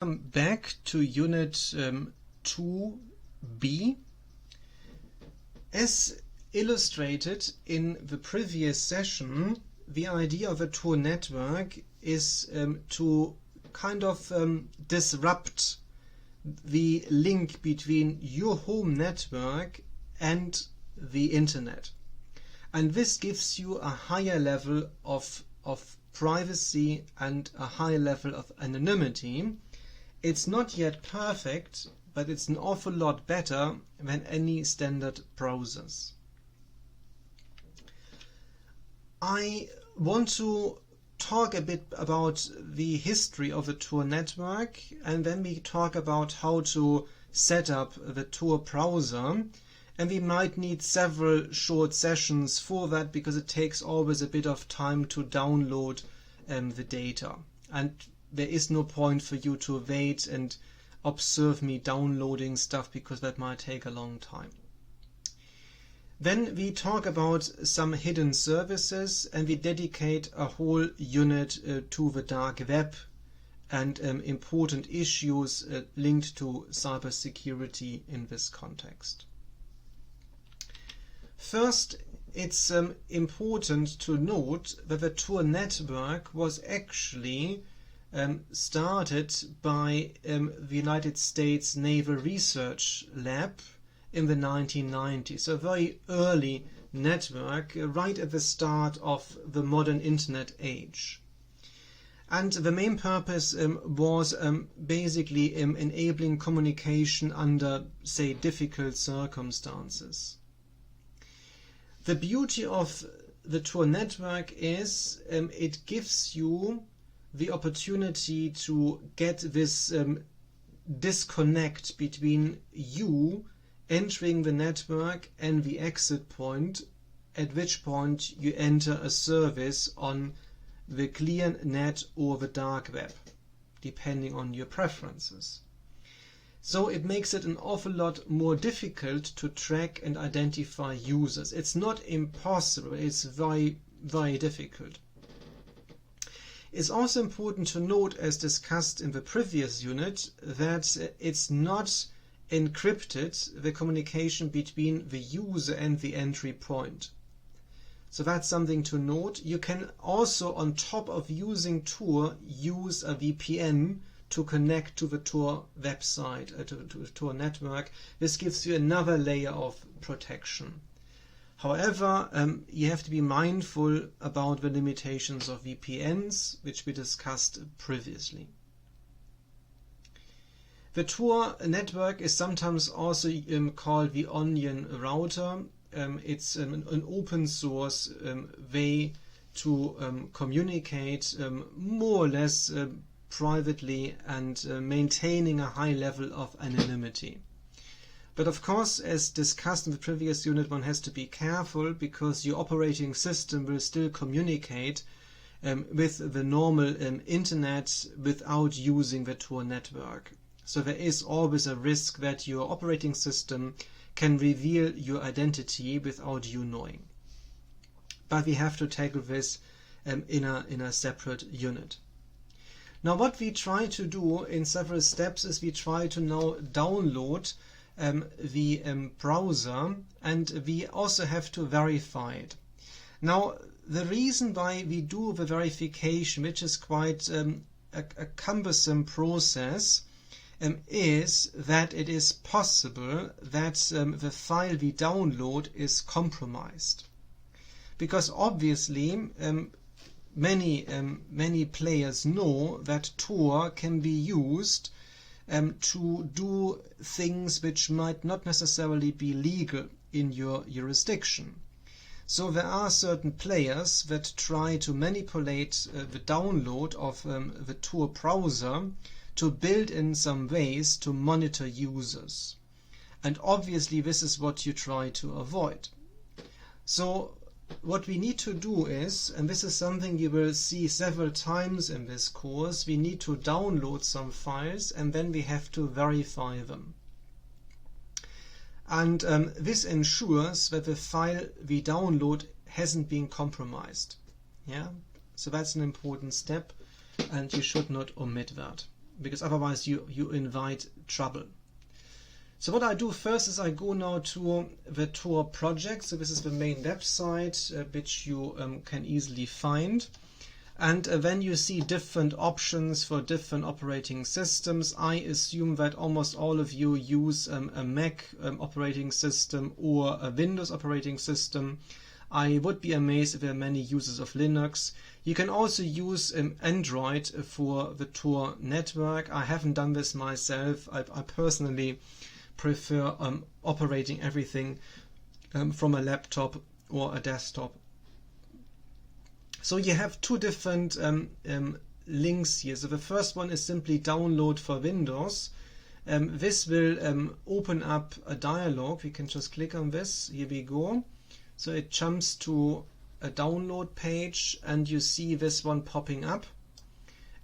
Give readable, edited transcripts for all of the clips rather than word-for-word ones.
Back to Unit 2b. As illustrated in the previous session, the idea of a TOR network is to kind of disrupt the link between your home network and the internet. And this gives you a higher level of privacy and a higher level of anonymity. It's not yet perfect, but it's an awful lot better than any standard browsers. I want to talk a bit about the history of the TOR network, and then we talk about how to set up the TOR browser. And we might need several short sessions for that because it takes always a bit of time to download the data. And there is no point for you to wait and observe me downloading stuff because that might take a long time. Then we talk about some hidden services, and we dedicate a whole unit to the dark web and important issues linked to cybersecurity in this context. First, it's important to note that the TOR network was actually started by the United States Naval Research Lab in the 1990s, a very early network right at the start of the modern internet age. And the main purpose was basically enabling communication under, say, difficult circumstances. The beauty of the TOR network is it gives you the opportunity to get this disconnect between you entering the network and the exit point, at which point you enter a service on the clear net or the dark web, depending on your preferences. So it makes it an awful lot more difficult to track and identify users. It's not impossible, it's very, very difficult. It's also important to note, as discussed in the previous unit, that it's not encrypted, the communication between the user and the entry point. So that's something to note. You can also, on top of using TOR, use a VPN to connect to the TOR website, to the TOR network. This gives you another layer of protection. However, you have to be mindful about the limitations of VPNs, which we discussed previously. The TOR network is sometimes also called the onion router. It's an open source way to communicate more or less privately and maintaining a high level of anonymity. But of course, as discussed in the previous unit, one has to be careful because your operating system will still communicate with the normal internet without using the TOR network. So there is always a risk that your operating system can reveal your identity without you knowing. But we have to tackle this in a separate unit. Now what we try to do in several steps is we try to now download the browser, and we also have to verify it. Now the reason why we do the verification, which is quite a cumbersome process, is that it is possible that the file we download is compromised. Because obviously many players know that TOR can be used to do things which might not necessarily be legal in your jurisdiction. So there are certain players that try to manipulate the download of the TOR browser to build in some ways to monitor users. And obviously this is what you try to avoid. So what we need to do is, and this is something you will see several times in this course, we need to download some files and then we have to verify them. And this ensures that the file we download hasn't been compromised. Yeah, so that's an important step and you should not omit that. because otherwise you invite trouble. So what I do first is I go now to the TOR project. So this is the main website which you can easily find. And then you see different options for different operating systems. I assume that almost all of you use a Mac operating system or a Windows operating system. I would be amazed if there are many users of Linux. You can also use Android for the TOR network. I haven't done this myself. I personally prefer operating everything from a laptop or a desktop. So you have two different links here. So the first one is simply download for Windows. This will open up a dialog. We can just click on this. Here we go. So it jumps to a download page, and you see this one popping up,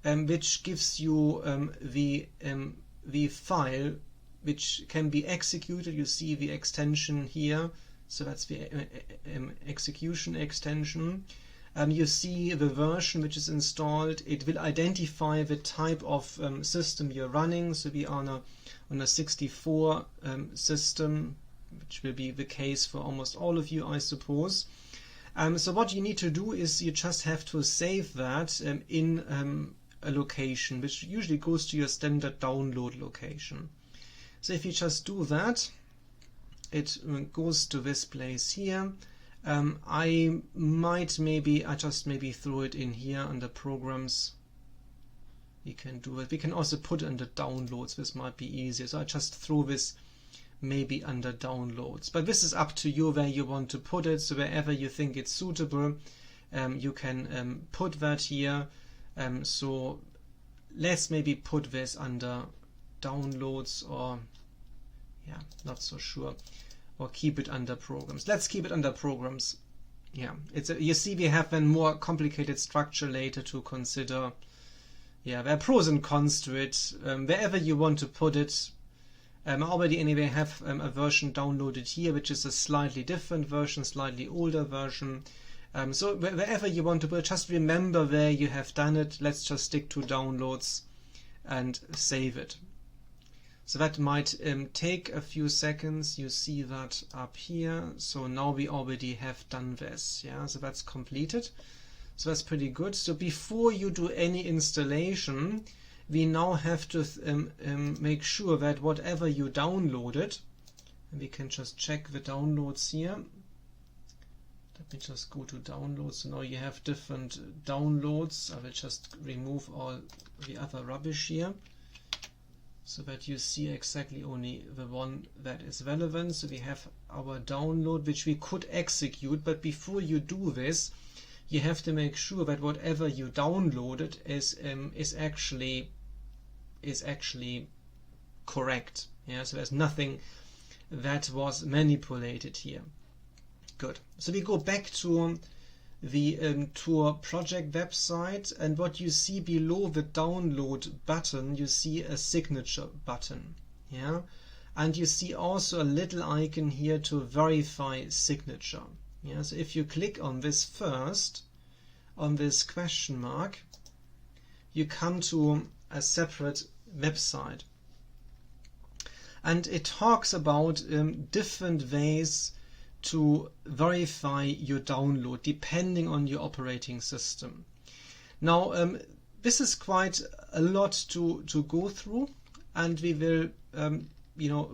which gives you the file which can be executed. You see the extension here. So that's the execution extension. You see the version which is installed. It will identify the type of system you're running. So we are on a 64 system, which will be the case for almost all of you, I suppose. So what you need to do is you just have to save that in a location, which usually goes to your standard download location. So if you just do that, it goes to this place here. I just maybe throw it in here under programs. We can do it. We can also put it under downloads. This might be easier. So I just throw this maybe under downloads. But this is up to you where you want to put it. So wherever you think it's suitable, you can put that here. So let's maybe put this under downloads, or yeah, not so sure. Or keep it under programs. Let's keep it under programs. Yeah, you see we have a more complicated structure later to consider. Yeah, there are pros and cons to it. Wherever you want to put it. I already anyway have a version downloaded here, which is a slightly different version, slightly older version. So wherever you want to put it, just remember where you have done it. Let's just stick to downloads and save it. So that might take a few seconds. You see that up here. So now we already have done this. Yeah, so that's completed. So that's pretty good. So before you do any installation, we now have to make sure that whatever you downloaded, and we can just check the downloads here. Let me just go to downloads. So now you have different downloads. I will just remove all the other rubbish here, so that you see exactly only the one that is relevant. So we have our download, which we could execute, but before you do this, you have to make sure that whatever you downloaded is actually correct. Yeah, so there's nothing that was manipulated here. Good. So we go back to the TOR project website, and what you see below the download button, you see a signature button. Yeah, and you see also a little icon here to verify signature. Yeah, so if you click on this first, on this question mark, you come to a separate website, and it talks about different ways to verify your download depending on your operating system. Now this is quite a lot to go through, and we will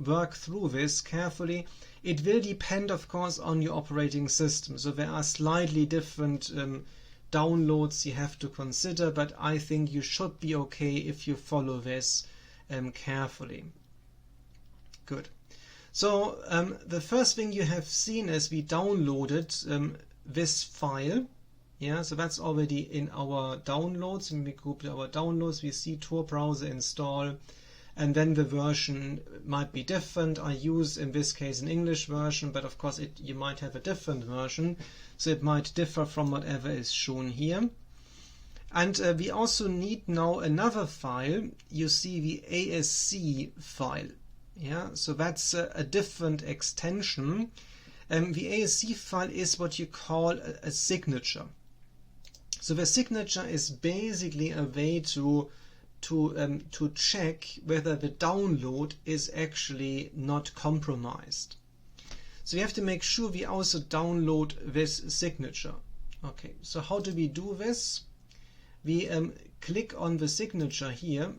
work through this carefully. It will depend, of course, on your operating system. So there are slightly different downloads you have to consider, but I think you should be okay if you follow this carefully. Good. So the first thing you have seen is we downloaded this file. Yeah, so that's already in our downloads. When we go to our downloads, we see Tor browser install, and then the version might be different. I use in this case an English version, but of course you might have a different version, so it might differ from whatever is shown here. And we also need now another file. You see the ASC file. Yeah, so that's a different extension. The ASC file is what you call a signature. So the signature is basically a way to to check whether the download is actually not compromised. So we have to make sure we also download this signature. Okay, so how do we do this? We click on the signature here,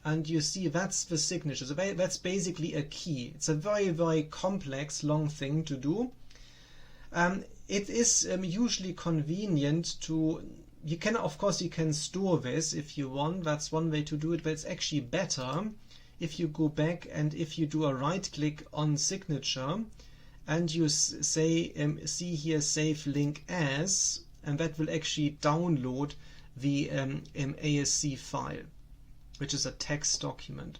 and you see that's the signature. So that's basically a key. It's a very, very complex, long thing to do. It is usually convenient to, you can store this if you want. That's one way to do it, but it's actually better if you go back and if you do a right click on signature and you say, see here, save link as, and that will actually download the ASC file, which is a text document.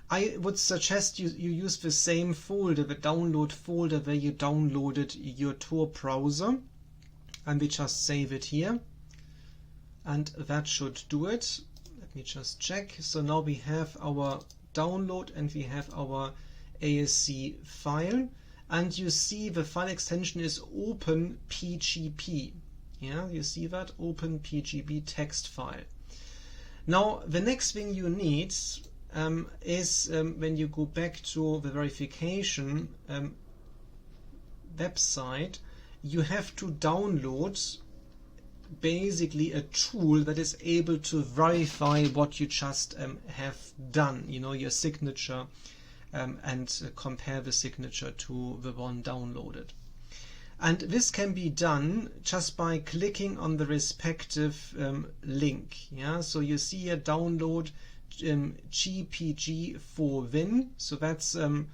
I would suggest you use the same folder, the download folder where you downloaded your Tor browser, and we just save it here, and that should do it. Let me just check. So now we have our download and we have our ASC file, and you see the file extension is OpenPGP. Yeah, you see that? OpenPGP text file. Now the next thing you need is when you go back to the verification website, you have to download basically a tool that is able to verify what you just have done, your signature, and compare the signature to the one downloaded. And this can be done just by clicking on the respective link. Yeah, so you see here, download GPG for Win. So that's a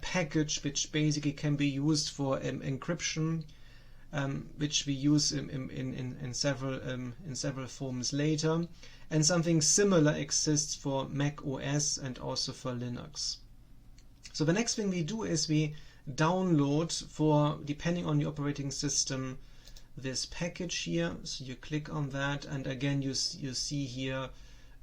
package which basically can be used for encryption, which we use in several forms later. And something similar exists for Mac OS and also for Linux. So the next thing we do is we download, for depending on your operating system, this package here. So you click on that, and again you see here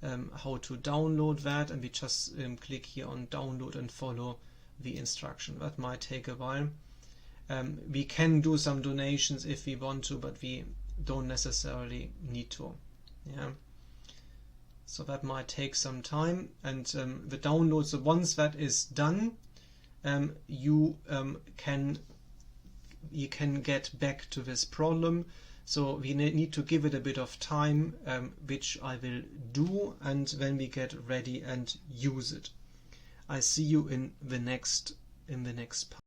how to download that, and we just click here on download and follow the instruction. That might take a while. We can do some donations if we want to, but we don't necessarily need to. Yeah. So that might take some time, and the download, so once that is done, you can get back to this problem. So we need to give it a bit of time, which I will do, and then we get ready and use it. I see you in the next part.